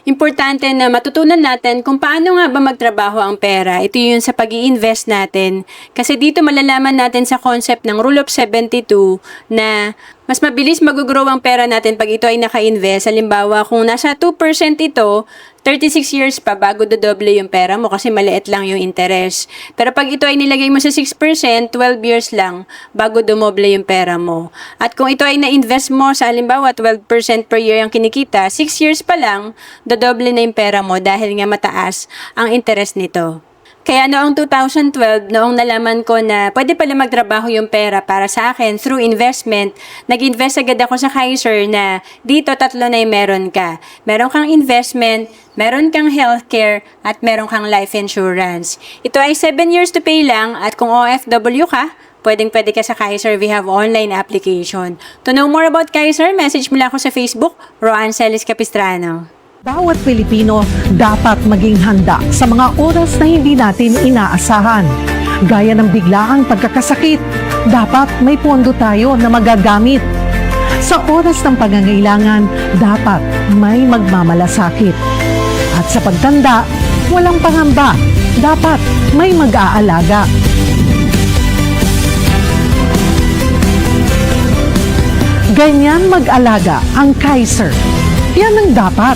Importante na matutunan natin kung paano nga ba magtrabaho ang pera. Ito yun sa pag-i-invest natin. Kasi dito malalaman natin sa concept ng Rule of 72 na mas mabilis mag-grow ang pera natin pag ito ay naka-invest. Halimbawa, kung nasa 2% ito, 36 years pa bago dodoble yung pera mo kasi maliit lang yung interest. Pero pag ito ay nilagay mo sa 6%, 12 years lang bago dumoble yung pera mo. At kung ito ay na-invest mo sa halimbawa 12% per year ang kinikita, 6 years pa lang, dodoble na yung pera mo dahil nga mataas ang interest nito. Kaya noong 2012, noong nalaman ko na pwede pala magtrabaho yung pera para sa akin through investment, nag-invest agad ako sa Kaiser na dito tatlo na yung meron ka. Meron kang investment, meron kang healthcare, at meron kang life insurance. Ito ay 7 years to pay lang at kung OFW ka, pwede ka sa Kaiser. We have online application. To know more about Kaiser, message mo lang ako sa Facebook, Roan Celis Capistrano. Bawat Pilipino dapat maging handa sa mga oras na hindi natin inaasahan. Gaya ng biglaang pagkakasakit, dapat may pondo tayo na magagamit. Sa oras ng pangangailangan, dapat may magmamalasakit. At sa pagtanda, walang pangamba, dapat may mag-aalaga. Ganyan mag-alaga ang Kaiser. Yan ang dapat.